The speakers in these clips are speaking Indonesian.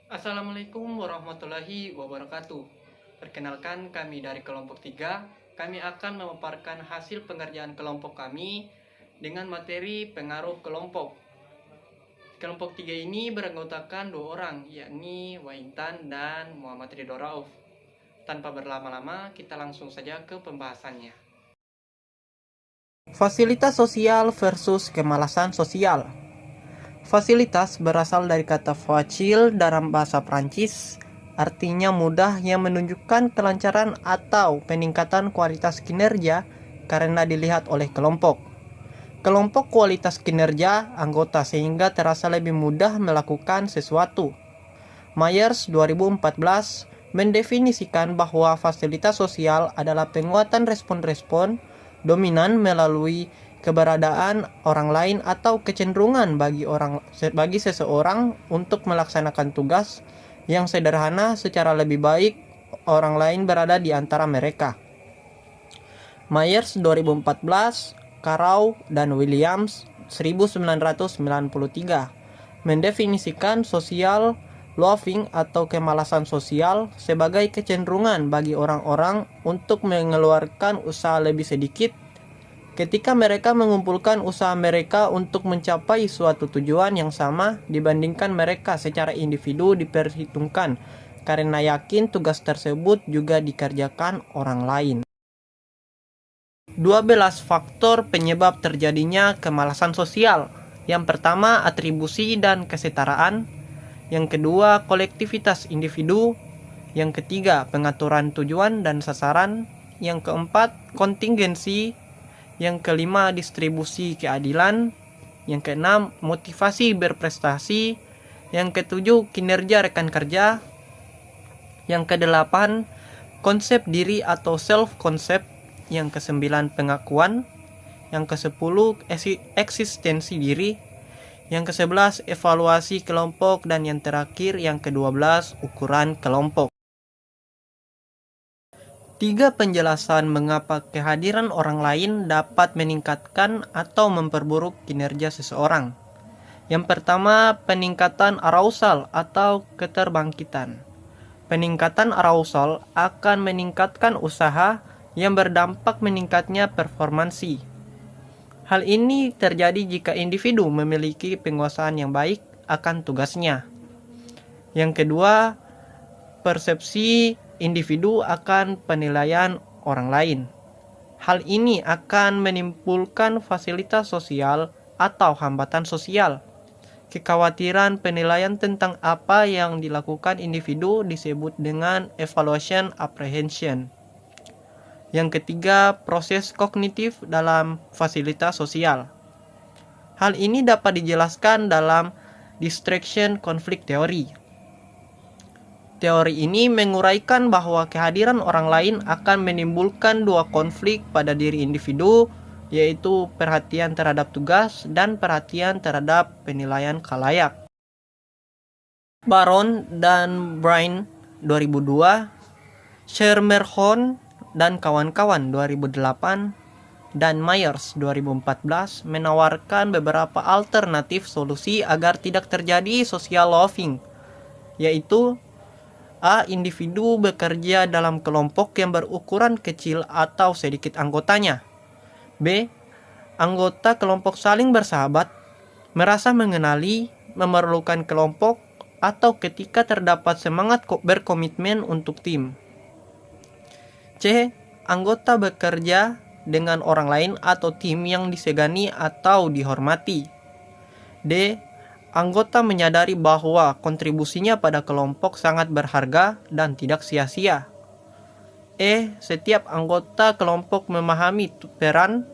Assalamualaikum warahmatullahi wabarakatuh. Perkenalkan, kami dari kelompok 3. Kami akan memaparkan hasil pengerjaan kelompok kami dengan materi pengaruh kelompok. Kelompok 3 ini beranggotakan 2 orang, yakni Waintan dan Muhammad Ridho Rauf. Tanpa berlama-lama, kita langsung saja ke pembahasannya. Fasilitas sosial versus kemalasan sosial. Fasilitas berasal dari kata facile dalam bahasa Prancis, artinya mudah, yang menunjukkan kelancaran atau peningkatan kualitas kinerja karena dilihat oleh kelompok. Kelompok kualitas kinerja anggota sehingga terasa lebih mudah melakukan sesuatu. Myers 2014 mendefinisikan bahwa fasilitas sosial adalah penguatan respon-respon dominan melalui keberadaan orang lain atau kecenderungan bagi seseorang untuk melaksanakan tugas yang sederhana secara lebih baik orang lain berada di antara mereka. Myers 2014, Carrow dan Williams 1993 mendefinisikan social loafing atau kemalasan sosial sebagai kecenderungan bagi orang-orang untuk mengeluarkan usaha lebih sedikit ketika mereka mengumpulkan usaha mereka untuk mencapai suatu tujuan yang sama dibandingkan mereka secara individu diperhitungkan karena yakin tugas tersebut juga dikerjakan orang lain. 12 faktor penyebab terjadinya kemalasan sosial. Yang pertama, atribusi dan kesetaraan. Yang kedua, kolektivitas individu. Yang ketiga, pengaturan tujuan dan sasaran. Yang keempat, kontingensi. Yang kelima, distribusi keadilan. Yang keenam, motivasi berprestasi. Yang ketujuh, kinerja rekan kerja. Yang kedelapan, konsep diri atau self-concept. Yang kesembilan, pengakuan. Yang kesepuluh, eksistensi diri. Yang kesebelas, evaluasi kelompok. Dan yang terakhir, yang kedua-belas, ukuran kelompok. 3 penjelasan mengapa kehadiran orang lain dapat meningkatkan atau memperburuk kinerja seseorang. Yang pertama, peningkatan arousal atau keterbangkitan. Peningkatan arousal akan meningkatkan usaha yang berdampak meningkatnya performansi. Hal ini terjadi jika individu memiliki penguasaan yang baik akan tugasnya. Yang kedua, persepsi individu akan penilaian orang lain. Hal ini akan menimbulkan fasilitas sosial atau hambatan sosial. Kekhawatiran penilaian tentang apa yang dilakukan individu disebut dengan evaluation apprehension. Yang ketiga, proses kognitif dalam fasilitas sosial. Hal ini dapat dijelaskan dalam distraction conflict theory. Teori ini menguraikan bahwa kehadiran orang lain akan menimbulkan 2 konflik pada diri individu, yaitu perhatian terhadap tugas dan perhatian terhadap penilaian khalayak. Baron dan Bryan 2002, Schermerhorn dan kawan-kawan 2008, dan Myers 2014 menawarkan beberapa alternatif solusi agar tidak terjadi social loafing, yaitu A. Individu bekerja dalam kelompok yang berukuran kecil atau sedikit anggotanya. B. Anggota kelompok saling bersahabat, merasa mengenali, memerlukan kelompok, atau ketika terdapat semangat berkomitmen untuk tim. C. Anggota bekerja dengan orang lain atau tim yang disegani atau dihormati. D. Anggota menyadari bahwa kontribusinya pada kelompok sangat berharga dan tidak sia-sia. E. Setiap anggota kelompok memahami peran,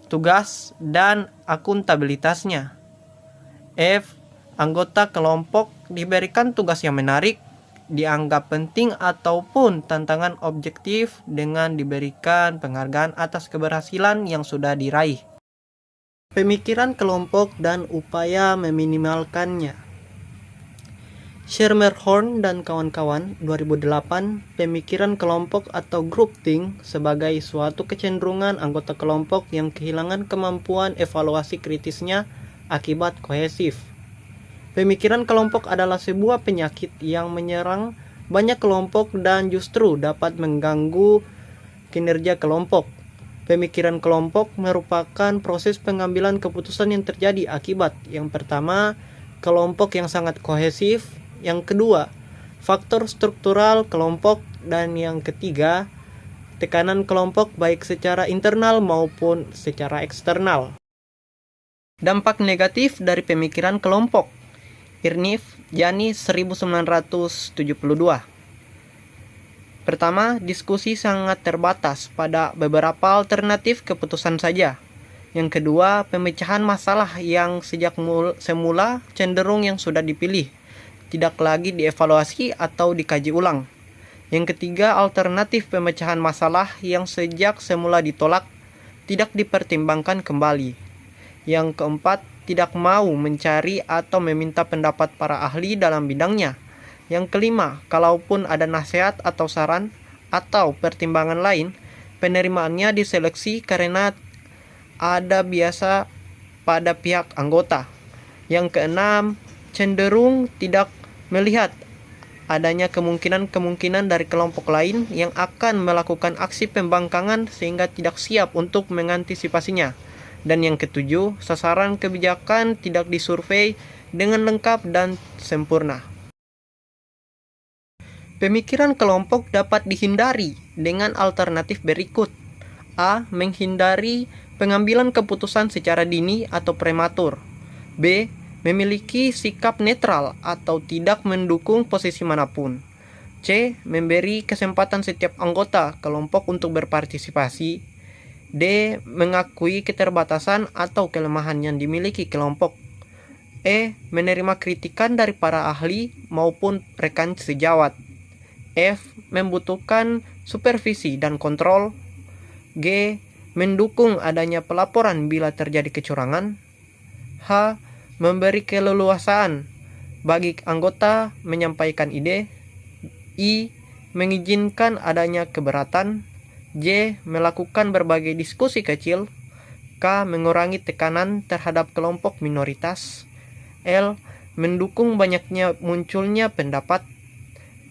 tugas, dan akuntabilitasnya. F. Anggota kelompok diberikan tugas yang menarik, dianggap penting ataupun tantangan objektif dengan diberikan penghargaan atas keberhasilan yang sudah diraih. Pemikiran kelompok dan upaya meminimalkannya. Schermerhorn dan kawan-kawan 2008, pemikiran kelompok atau groupthink sebagai suatu kecenderungan anggota kelompok yang kehilangan kemampuan evaluasi kritisnya akibat kohesif. Pemikiran kelompok adalah sebuah penyakit yang menyerang banyak kelompok dan justru dapat mengganggu kinerja kelompok. Pemikiran kelompok merupakan proses pengambilan keputusan yang terjadi akibat yang pertama, kelompok yang sangat kohesif, yang kedua, faktor struktural kelompok, dan yang ketiga, tekanan kelompok baik secara internal maupun secara eksternal. Dampak negatif dari pemikiran kelompok. Irnif, Jani 1972. Pertama, diskusi sangat terbatas pada beberapa alternatif keputusan saja. Yang kedua, pemecahan masalah yang sejak semula cenderung yang sudah dipilih, tidak lagi dievaluasi atau dikaji ulang. Yang ketiga, alternatif pemecahan masalah yang sejak semula ditolak, tidak dipertimbangkan kembali. Yang keempat, tidak mau mencari atau meminta pendapat para ahli dalam bidangnya. Yang kelima, kalaupun ada nasihat atau saran atau pertimbangan lain, penerimaannya diseleksi karena ada biasa pada pihak anggota. Yang keenam, cenderung tidak melihat adanya kemungkinan-kemungkinan dari kelompok lain yang akan melakukan aksi pembangkangan sehingga tidak siap untuk mengantisipasinya. Dan yang ketujuh, sasaran kebijakan tidak disurvei dengan lengkap dan sempurna. Pemikiran kelompok dapat dihindari dengan alternatif berikut. A. Menghindari pengambilan keputusan secara dini atau prematur. B. Memiliki sikap netral atau tidak mendukung posisi manapun. C. Memberi kesempatan setiap anggota kelompok untuk berpartisipasi. D. Mengakui keterbatasan atau kelemahan yang dimiliki kelompok. E. Menerima kritikan dari para ahli maupun rekan sejawat. F. Membutuhkan supervisi dan kontrol. G. Mendukung adanya pelaporan bila terjadi kecurangan. H. Memberi keleluasaan bagi anggota menyampaikan ide. I. Mengizinkan adanya keberatan. J. Melakukan berbagai diskusi kecil. K. Mengurangi tekanan terhadap kelompok minoritas. L. Mendukung banyaknya munculnya pendapat.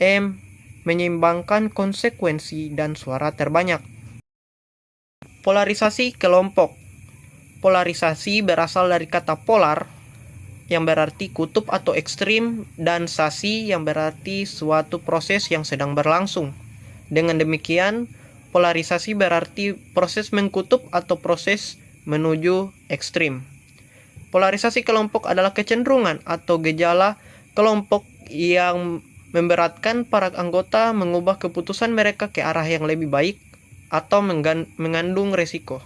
M. Menyeimbangkan konsekuensi dan suara terbanyak. Polarisasi kelompok. Polarisasi berasal dari kata polar yang berarti kutub atau ekstrim dan sasi yang berarti suatu proses yang sedang berlangsung. Dengan demikian, polarisasi berarti proses mengkutub atau proses menuju ekstrim. Polarisasi kelompok adalah kecenderungan atau gejala kelompok yang memberatkan para anggota mengubah keputusan mereka ke arah yang lebih baik atau mengandung resiko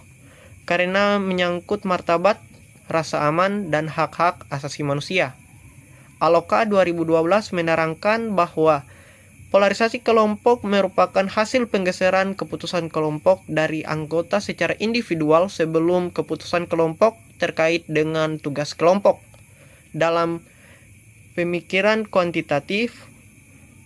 karena menyangkut martabat, rasa aman, dan hak-hak asasi manusia. Aloka 2012 menerangkan bahwa polarisasi kelompok merupakan hasil penggeseran keputusan kelompok dari anggota secara individual sebelum keputusan kelompok terkait dengan tugas kelompok. Dalam pemikiran kuantitatif,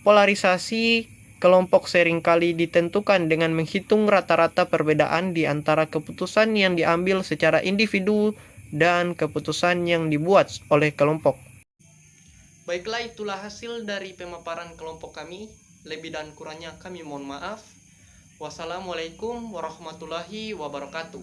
polarisasi kelompok seringkali ditentukan dengan menghitung rata-rata perbedaan di antara keputusan yang diambil secara individu dan keputusan yang dibuat oleh kelompok. Baiklah, itulah hasil dari pemaparan kelompok kami. Lebih dan kurangnya kami mohon maaf. Wassalamualaikum warahmatullahi wabarakatuh.